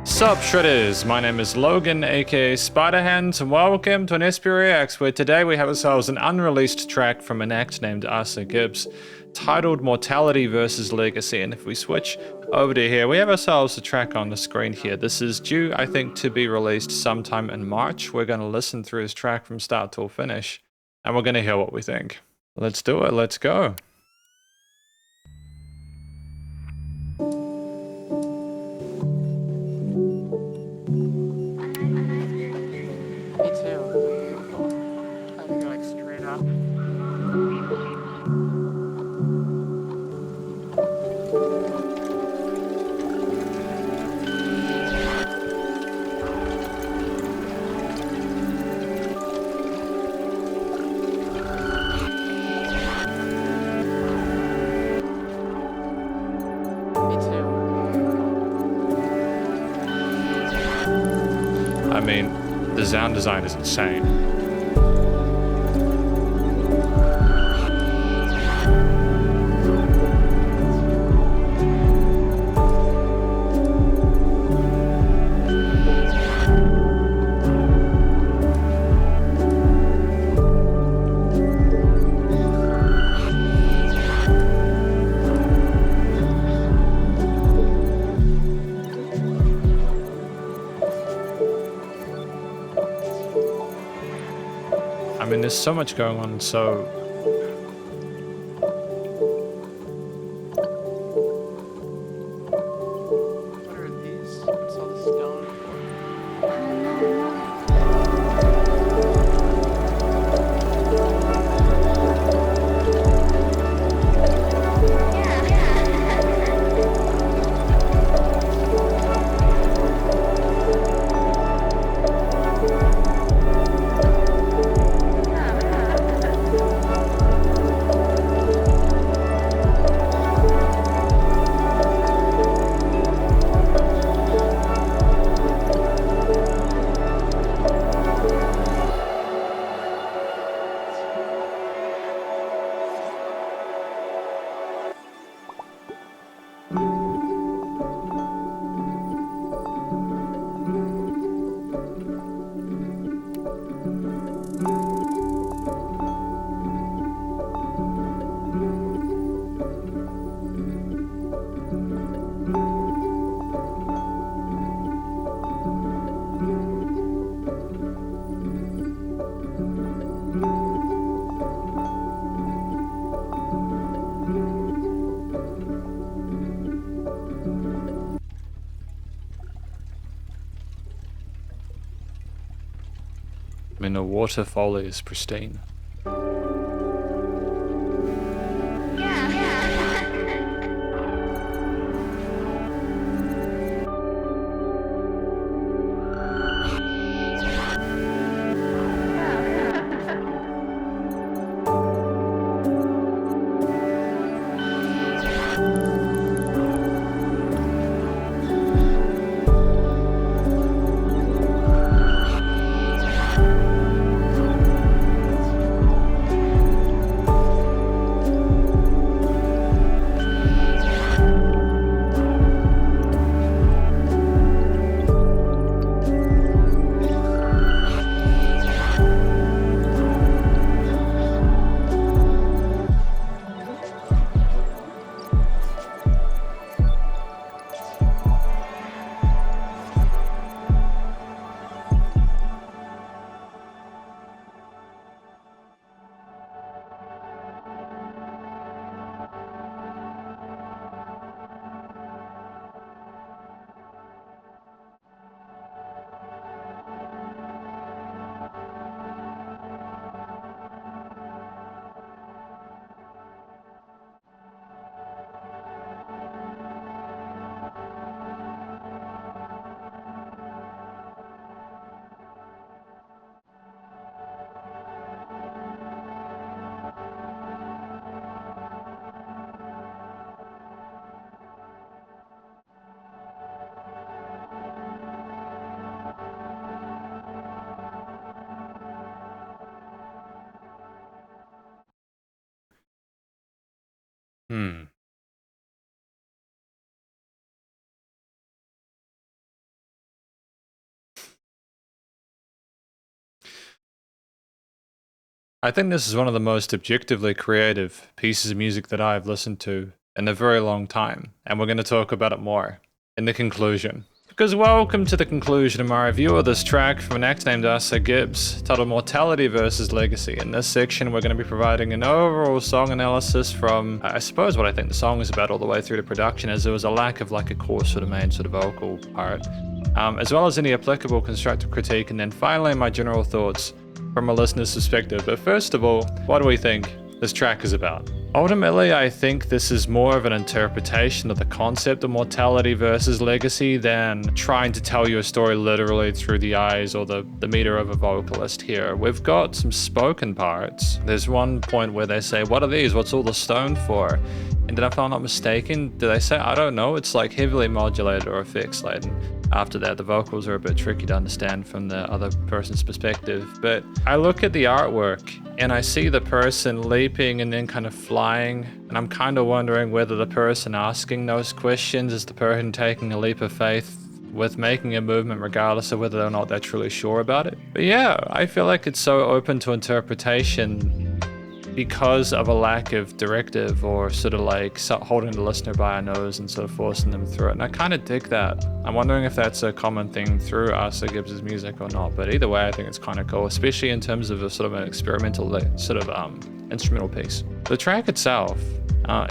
Sup Shredders, my name is Logan aka Spiderhands and welcome to an SP Reacts where today we have ourselves an unreleased track from an act named Asa Gibbs titled Mortality vs Legacy, and if we switch over to here we have ourselves a track on the screen here. This is due I think to be released sometime in March. We're going to listen through this track from start till finish and we're going to hear what we think. Let's do it, let's go. I mean, the sound design is insane. I mean, there's so much going on, so... What are these? What's all the stone I mean, the waterfall is pristine. I think this is one of the most objectively creative pieces of music that I've listened to in a very long time, and we're going to talk about it more in the conclusion. Because welcome to the conclusion of my review of this track from an act named Asa Gibbs, titled Mortality versus Legacy. In this section, we're going to be providing an overall song analysis from, I suppose what I think the song is about all the way through to production, as there was a lack of like a core sort of main sort of vocal part, as well as any applicable constructive critique, and then finally my general thoughts from a listener's perspective. But first of all, what do we think this track is about? Ultimately, I think this is more of an interpretation of the concept of mortality versus legacy than trying to tell you a story literally through the eyes or the meter of a vocalist here. We've got some spoken parts. There's one point where they say, "What are these? What's all the stone for?" And then if I'm not mistaken, do they say, "I don't know, it's like heavily modulated or effects laden." After that, the vocals are a bit tricky to understand from the other person's perspective. But I look at the artwork and I see the person leaping and then kind of flying. And I'm kind of wondering whether the person asking those questions is the person taking a leap of faith with making a movement regardless of whether or not they're truly sure about it. But yeah, I feel like it's so open to interpretation because of a lack of directive or sort of like holding the listener by a nose and sort of forcing them through it. And I kind of dig that. I'm wondering if that's a common thing through Asa Gibbs' music or not. But either way, I think it's kind of cool, especially in terms of a sort of an experimental sort of instrumental piece. The track itself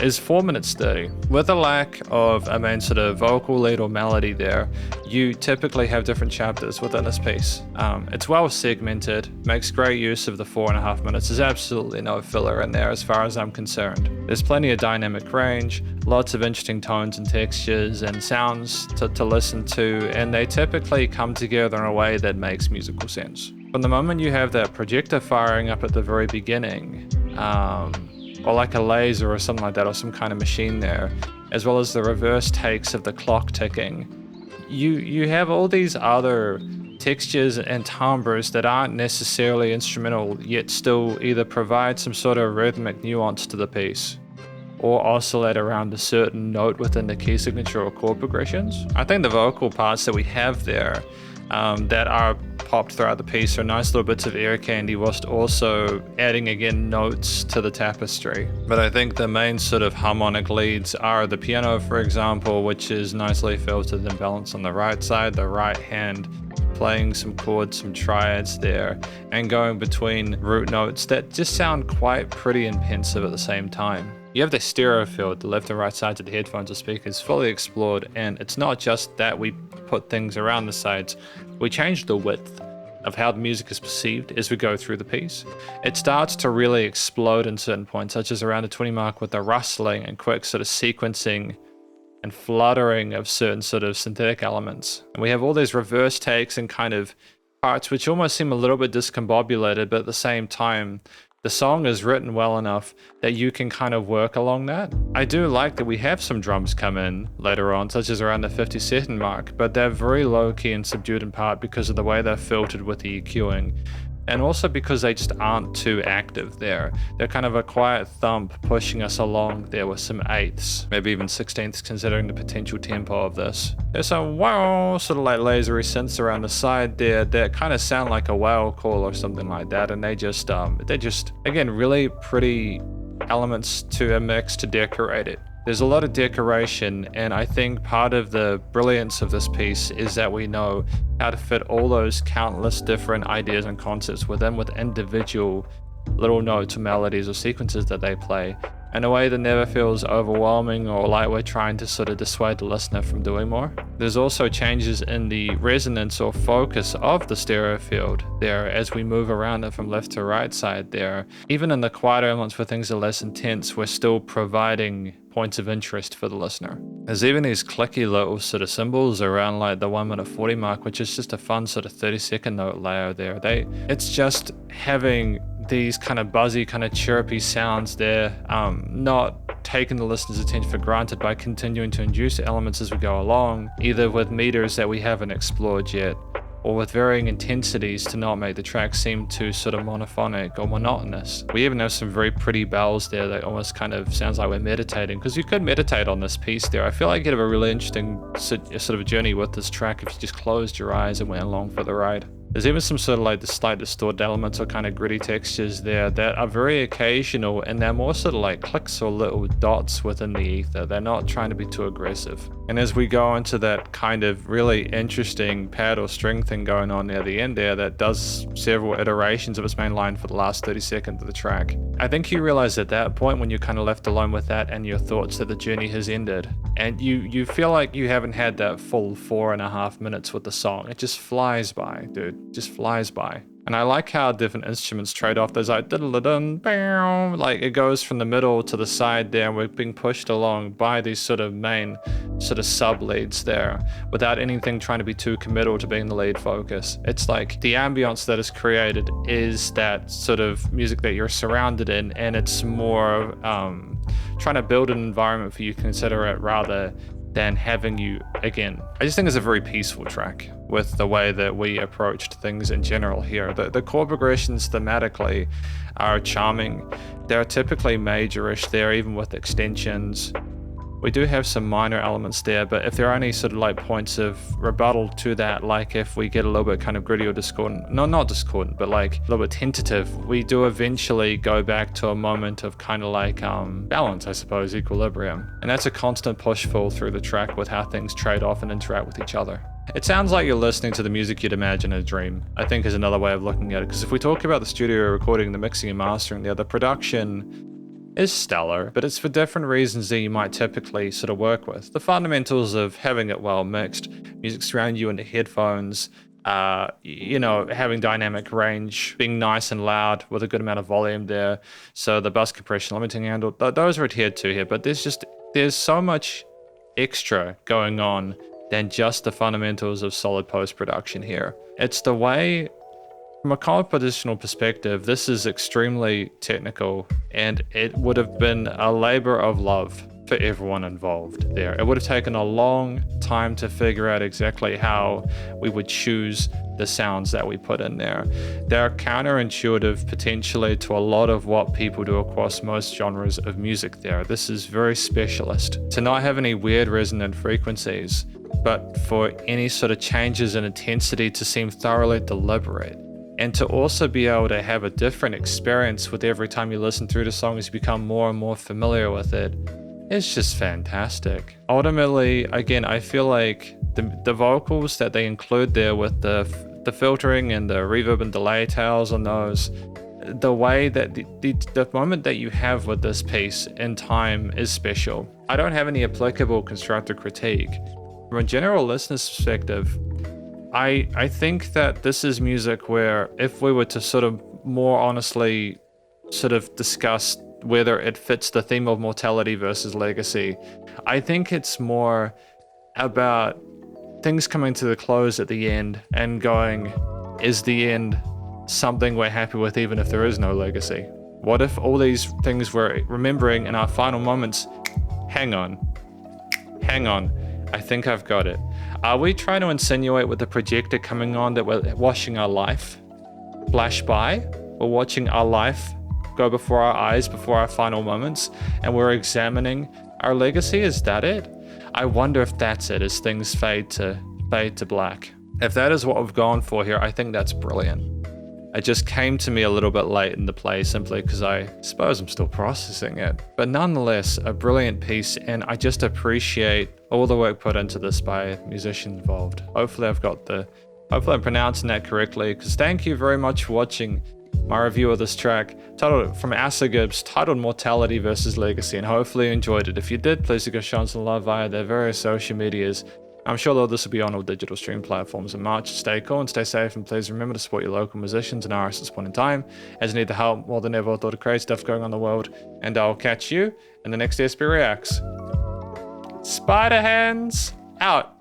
is 4 minutes 30. With a lack of a main sort of vocal lead or melody there, you typically have different chapters within this piece. It's well segmented, makes great use of the 4.5 minutes. There's absolutely no filler in there as far as I'm concerned. There's plenty of dynamic range, lots of interesting tones and textures and sounds to listen to, and they typically come together in a way that makes musical sense. From the moment you have that projector firing up at the very beginning, or like a laser or something like that, or some kind of machine there, as well as the reverse takes of the clock ticking, you have all these other textures and timbres that aren't necessarily instrumental, yet still either provide some sort of rhythmic nuance to the piece or oscillate around a certain note within the key signature or chord progressions. I think the vocal parts that we have there that are popped throughout the piece are nice little bits of ear candy, whilst also adding again notes to the tapestry. But I think the main sort of harmonic leads are the piano, for example, which is nicely filtered and balanced on the right side, the right hand playing some chords, some triads there, and going between root notes that just sound quite pretty and pensive at the same time. You have the stereo field, the left and right sides of the headphones or speakers fully explored, and it's not just that we put things around the sides, we change the width of how the music is perceived as we go through the piece. It starts to really explode in certain points, such as around the 20 mark with the rustling and quick sort of sequencing and fluttering of certain sort of synthetic elements. And we have all these reverse takes and kind of parts which almost seem a little bit discombobulated, but at the same time, the song is written well enough that you can kind of work along that. I do like that we have some drums come in later on, such as around the 50-second mark, but they're very low key and subdued in part because of the way they're filtered with the EQing. And also because they just aren't too active there. They're kind of a quiet thump pushing us along there with some eighths, maybe even 16ths considering the potential tempo of this. There's some wow, sort of like lasery synths around the side there that kind of sound like a whale call or something like that. And they're just, again, really pretty elements to a mix to decorate it. There's a lot of decoration, and I think part of the brilliance of this piece is that we know how to fit all those countless different ideas and concepts within with individual little notes or melodies or sequences that they play in a way that never feels overwhelming or like we're trying to sort of dissuade the listener from doing more. There's also changes in the resonance or focus of the stereo field there as we move around it from left to right side there. Even in the quieter elements where things are less intense, we're still providing points of interest for the listener. There's even these clicky little sort of cymbals around like the 1 minute 40 mark, which is just a fun sort of 30-second note layer there. It's just having these kind of buzzy, kind of chirpy sounds there, not taking the listener's attention for granted by continuing to induce elements as we go along, either with meters that we haven't explored yet, or with varying intensities to not make the track seem too sort of monophonic or monotonous. We even have some very pretty bells there that almost kind of sounds like we're meditating, because you could meditate on this piece there. I feel like you'd have a really interesting sort of journey with this track if you just closed your eyes and went along for the ride. There's even some sort of like the slight distorted elements or kind of gritty textures there that are very occasional, and they're more sort of like clicks or little dots within the ether. They're not trying to be too aggressive. And as we go into that kind of really interesting pad or string thing going on near the end there that does several iterations of its main line for the last 30 seconds of the track, I think you realize at that point when you're kind of left alone with that and your thoughts that the journey has ended, and you feel like you haven't had that full 4.5 minutes with the song. It just flies by, dude. Just flies by. And I like how different instruments trade off. There's like like it goes from the middle to the side there, and we're being pushed along by these sort of main sort of sub leads there without anything trying to be too committal to being the lead focus. It's like the ambience that is created is that sort of music that you're surrounded in, and it's more trying to build an environment for you to consider it rather than having you, again, I just think it's a very peaceful track with the way that we approached things in general here. The chord progressions thematically are charming. They're typically majorish there, even with extensions. We do have some minor elements there, but if there are any sort of like points of rebuttal to that, like if we get a little bit kind of gritty or discordant, no, not discordant, but like a little bit tentative, we do eventually go back to a moment of kind of like balance, I suppose, equilibrium. And that's a constant push-pull through the track with how things trade off and interact with each other. It sounds like you're listening to the music you'd imagine in a dream, I think is another way of looking at it. Because if we talk about the studio recording, the mixing and mastering there, the production is stellar, but it's for different reasons than you might typically sort of work with. The fundamentals of having it well mixed, music surrounding you in the headphones, you know, having dynamic range, being nice and loud with a good amount of volume there. So the bus compression, limiting handle, those are adhered to here, but there's so much extra going on than just the fundamentals of solid post-production here. It's the way, from a compositional perspective, this is extremely technical, and it would have been a labor of love for everyone involved there. It would have taken a long time to figure out exactly how we would choose the sounds that we put in there. They're counterintuitive potentially to a lot of what people do across most genres of music there. This is very specialist. To not have any weird resonant frequencies, but for any sort of changes in intensity to seem thoroughly deliberate. And to also be able to have a different experience with every time you listen through the song as you become more and more familiar with it. It's just fantastic. Ultimately, again, I feel like the vocals that they include there with the filtering and the reverb and delay tails on those, the way that the moment that you have with this piece in time is special. I don't have any applicable constructive critique. From a general listener's perspective, I think that this is music where if we were to sort of more honestly sort of discuss whether it fits the theme of mortality versus legacy, I think it's more about things coming to the close at the end and going, is the end something we're happy with even if there is no legacy? What if all these things we're remembering in our final moments, hang on, I think I've got it. Are we trying to insinuate with the projector coming on that we're watching our life flash by? We're watching our life go before our eyes, before our final moments, and we're examining our legacy? Is that it? I wonder if that's it, as things fade to black. If that is what we've gone for here, I think that's brilliant. It just came to me a little bit late in the play simply because I suppose I'm still processing it. But nonetheless, a brilliant piece, and I just appreciate all the work put into this by musicians involved. Hopefully I'm pronouncing that correctly, because thank you very much for watching my review of this track titled from Asa Gibbs, titled Mortality versus Legacy, and hopefully you enjoyed it. If you did, please go show some love via their various social medias. I'm sure though this will be on all digital stream platforms in March. Stay cool and stay safe, and please remember to support your local musicians and artists at this point in time, as they need the help more than ever with all the crazy stuff going on in the world. And I'll catch you in the next SP Reacts. Spiderhands out!